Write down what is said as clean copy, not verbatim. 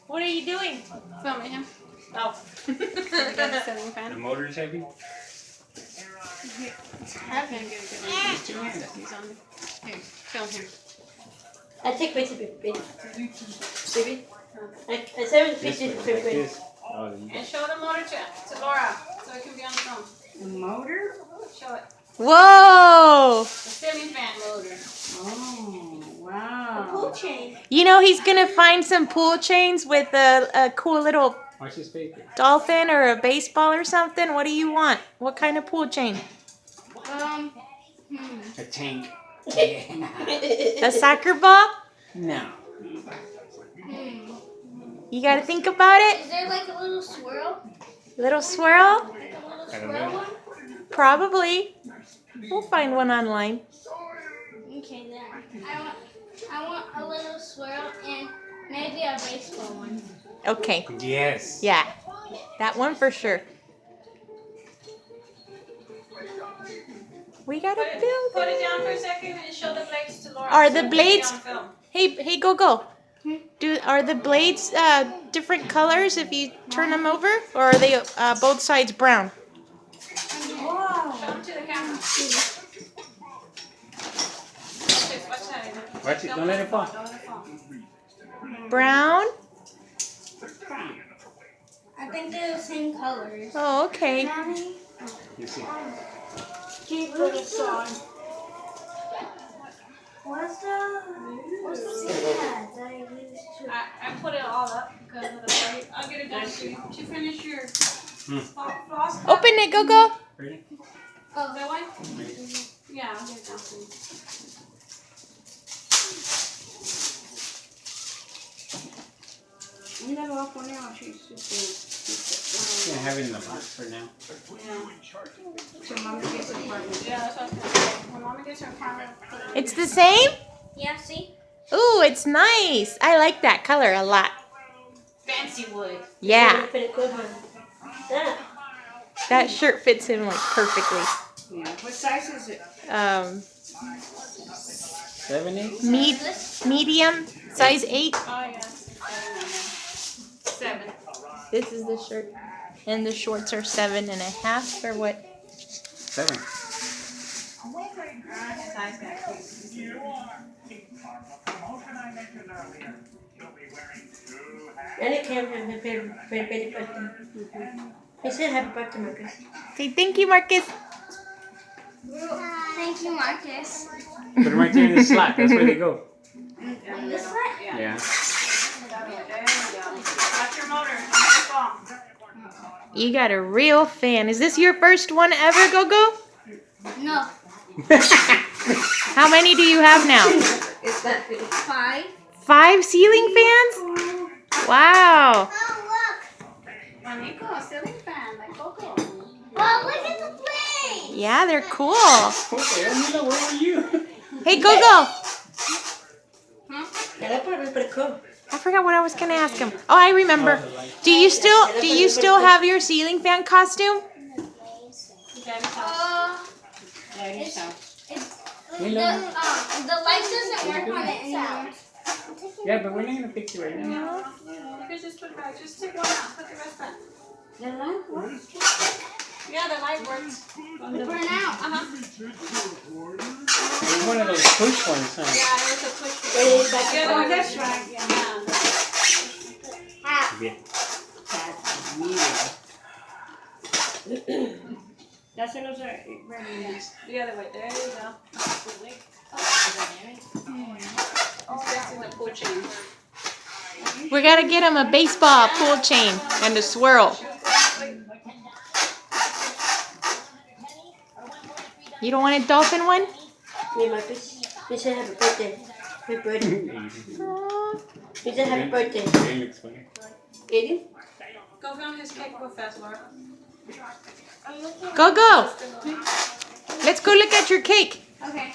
What are you doing? Filming him. Oh. The motor is heavy? It's heavy. He's on. Here, film him. I take pictures, baby. Baby. I send pictures to baby. And show the motor to Laura so it can be on the phone. The motor? Show it. Whoa! The ceiling fan motor. Oh, wow. Pool chain. You know he's gonna find some pool chains with a cool little Watch this paper. dolphin or a baseball or something. What do you want? What kind of pool chain? A tank. A soccer ball? No. You gotta think about it. Is there like a little swirl? Little swirl? Like a little I don't swirl know. one? Probably. We'll find one online. Okay then. I want a little swirl and maybe a baseball one. Okay. Yes. Yeah. That one for sure. We gotta build Put it it. down for a second and show the blades to Laura. Are so the it can be blades- on film. Hey, Gogo. Are the blades different colors if you turn them over, or are they both sides brown? Show them to the camera. Watch that. Watch it. Don't let it fall. Don't let it fall. Brown? I think they're the same colors. Oh, okay. Mommy? You see. Keep it on. What's that I used to... I put it all up because of the light. I'll get it done for you. Did you finish your floss? Open it, Gogo. Ready? Oh, that one? Yeah, I'll get it done for you. I'm gonna walk one out. Yeah, have it in the box for now. So Mama gets an apartment. Yeah, that's what I was gonna say. When Mama gets her apartment, I'll put it in. It's the same? Yeah, see? Ooh, it's nice. I like that color a lot. Fancy wood. Yeah. Pretty good one. That. That shirt fits him like perfectly. Yeah. What size is it? 7, 8? Medium, size 8. Oh, yeah. 7. This is the shirt. And the shorts are 7.5 or what? 7. And it came from the baby birthday. He said happy birthday, Marcus. Say thank you, Marcus. Thank you, Marcus. Put them right there in the slot. That's where they go. On this one? Yeah. Watch your motor. Don't let it fall. You got a real fan. Is this your first one ever, Gogo? No. How many do you have now? It's that big. 5. 5 ceiling fans? Wow. Oh, Manico, a ceiling fan like Gogo. look. Oh, look at the plane. Yeah, they're cool. Okay, Amina, where were you? Hey, Gogo. Yeah, that part was pretty cool. I forgot what I was gonna ask him. Oh, I remember. Do you still have your ceiling fan costume? Daddy's house. The light doesn't work on it anymore. Yeah, but we're not going to fix it right now. You could just put it back. Just take one out. Put the rest back. The light works. Yeah, the light works. For now. It's one of those push ones, huh? Yeah, it was a push. It's like Yeah, oh, that's right. Yeah. Yeah. That's what those are very nice. The other way. There you go. That's in the pool chain. We gotta get him a baseball pool chain and a swirl. You don't want a dolphin one? me, Marcus. We said happy birthday. Happy birthday. We said happy birthday. It looks funny. Aiden? Go film his cake real fast, Laura. Go. Let's go look at your cake. Okay.